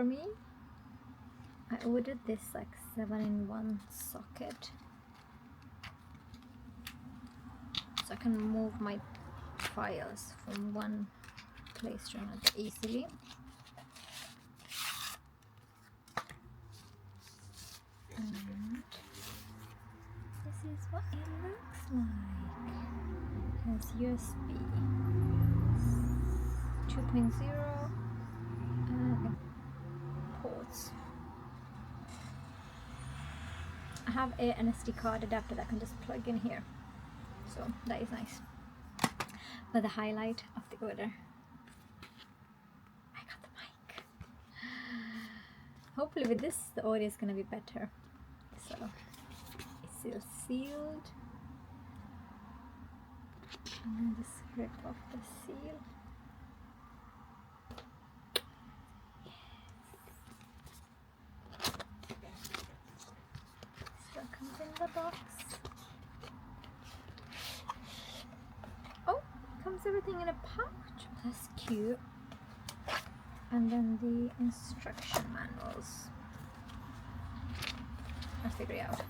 for me. I ordered this like 7-in-1 socket, so I can move my files from one place to another easily. And this is what it looks like. It has USB 2.0 and ports. I have an SD card adapter that I can just plug in here, so that is nice. But the highlight of the order, I got the mic. Hopefully with this the audio is gonna be better. So it's still sealed. I'm gonna just rip off the seal. So it comes in the box. Oh, comes everything in a pouch. That's cute. And then the instruction manuals. I'll figure it out.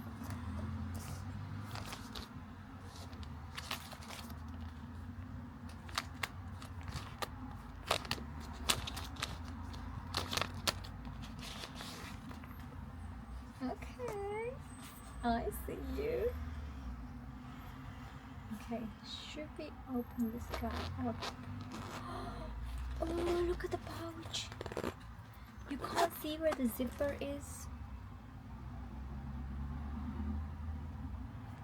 Okay, I see you. Okay, should we open this guy up? Oh, look at the pouch. You can't see where the zipper is.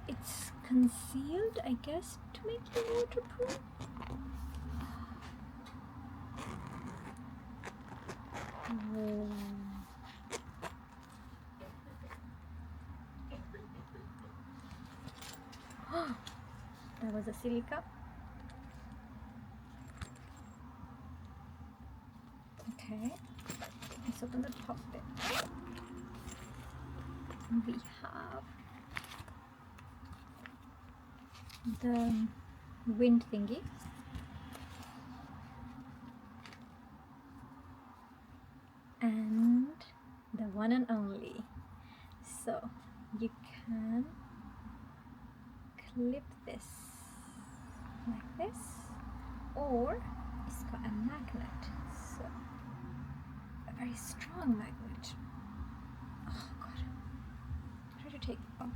It's concealed, I guess, to make it waterproof. Whoa. That was a silica. Okay, let's open the top bit. We have the wind thingy, and the one and only. So you can clip this like this, or it's got a magnet, so a very strong magnet. Oh god, try to take it off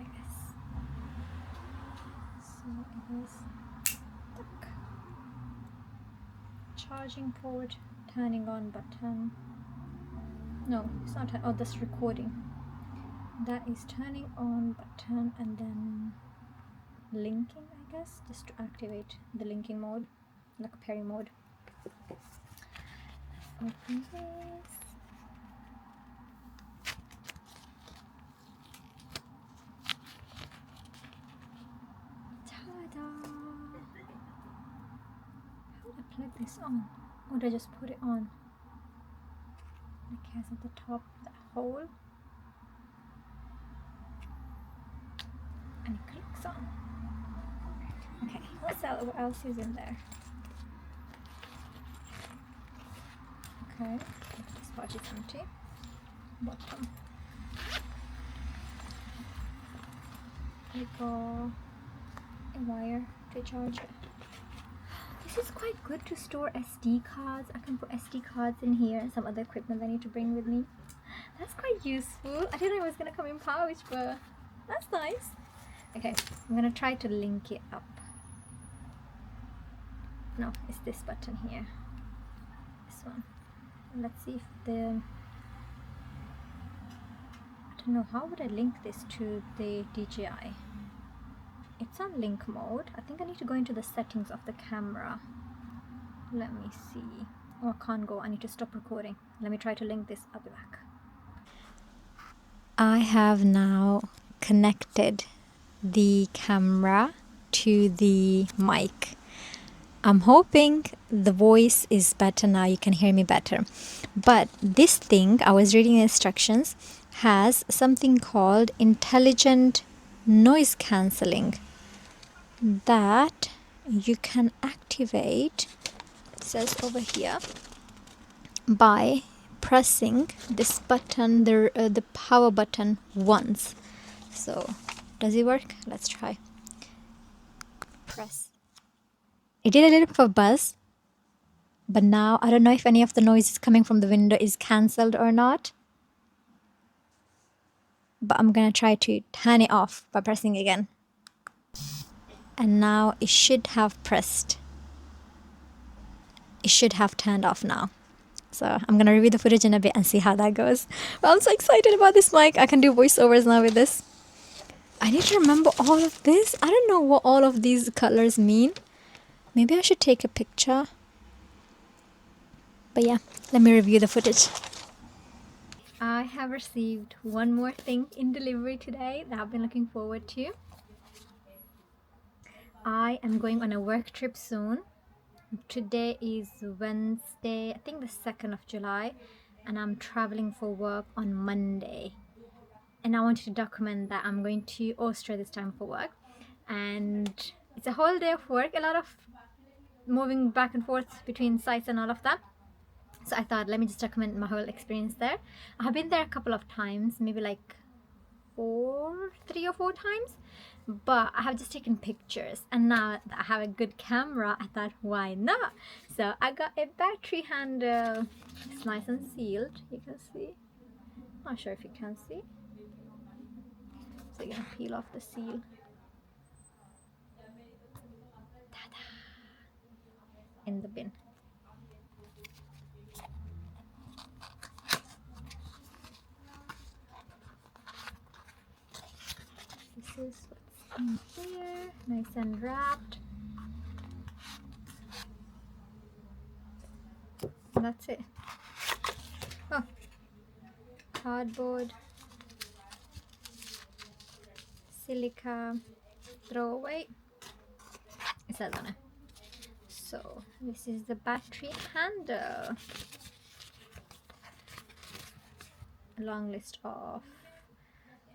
like this. So it is stuck. Charging port, turning on button. No, it's not. Oh, that's recording. That is turning on button, and then linking, I guess, just to activate the linking mode, like pairing mode. Open this. Ta-da! How do I plug this on? Or do I just put it on? It has at the top that hole. And it clicks on. Okay, what else is in there? Okay, this pouch is empty. Bottom. We got a wire to charge it. This is quite good to store SD cards. I can put SD cards in here and some other equipment I need to bring with me. That's quite useful. I didn't know it was gonna come in pouch, but that's nice. Okay, I'm gonna try to link it up. No, it's this button here. This one. Let's see if the... I don't know, how would I link this to the DJI? It's on link mode. I think I need to go into the settings of the camera. Let me see. Oh, I can't go. I need to stop recording. Let me try to link this. I'll be back. I have now connected the camera to the mic. I'm hoping the voice is better now, you can hear me better. But this thing, I was reading the instructions, has something called intelligent noise cancelling that you can activate says over here, by pressing this button, the power button once. So does it work? Let's try. Press. It did a little bit of a buzz, but now I don't know if any of the noises coming from the window is cancelled or not. But I'm gonna try to turn it off by pressing again. And now it should have pressed. It should have turned off now. So I'm gonna review the footage in a bit and see how that goes. But I'm so excited about this mic. I can do voiceovers now with this. I need to remember all of this. I don't know what all of these colors mean. Maybe I should take a picture. But yeah, let me review the footage. I have received one more thing in delivery today that I've been looking forward to. I am going on a work trip soon. Today is Wednesday, I think the 2nd of July, and I'm traveling for work on Monday. And I wanted to document that I'm going to Austria this time for work. And it's a whole day of work, a lot of moving back and forth between sites and all of that. So I thought, let me just document my whole experience there. I've been there a couple of times, maybe like 3 or 4 times, but I have just taken pictures, and now that I have a good camera, I thought, why not? So I got a battery handle. It's nice and sealed, you can see. Not sure if you can see. So you're gonna peel off the seal. Ta-da! In the bin. This is what's in here, nice and wrapped. And that's it. Oh, cardboard, silica, throwaway. It says on it. So this is the battery handle. A long list of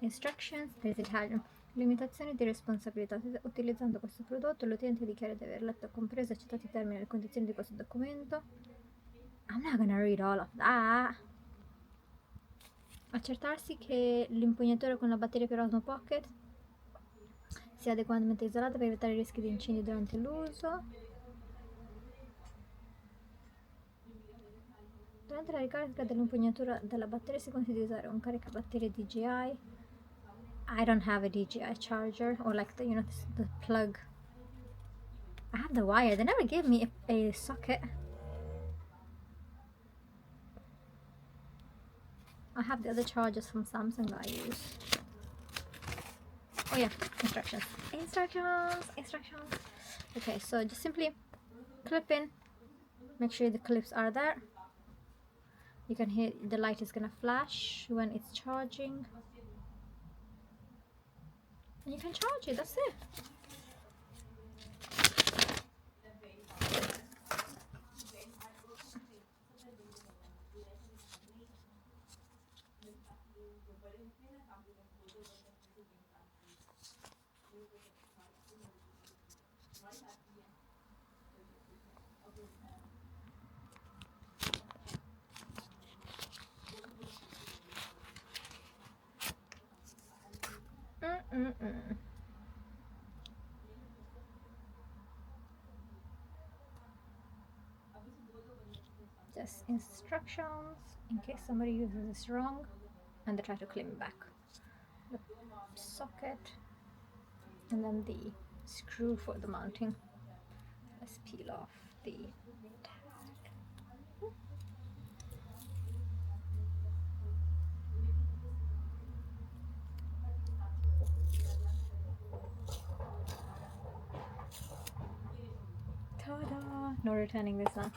instructions. There's Italian. Limitazioni di responsabilità. Utilizzando questo prodotto l'utente dichiara di aver letto, compreso e accettato i termini e le condizioni di questo documento. I'm not gonna read all of that. Accertarsi che l'impugnatura con la batteria per Osmo Pocket sia adeguatamente isolata per evitare rischi di incendio durante l'uso. Durante la ricarica dell'impugnatura della batteria si consiglia di usare un caricabatterie DJI. I don't have a DJI charger, or like the, you know, the plug. I have the wire. They never gave me a socket. I have the other chargers from Samsung that I use. Oh yeah, instructions. Instructions. Okay, so just simply clip in. Make sure the clips are there. You can hear the light is gonna flash when it's charging. And you can charge it, that's it. Just instructions in case somebody uses this wrong and they try to claim it back. The socket and then the screw for the mounting. Let's peel off the tag. Ta-da! No returning this now.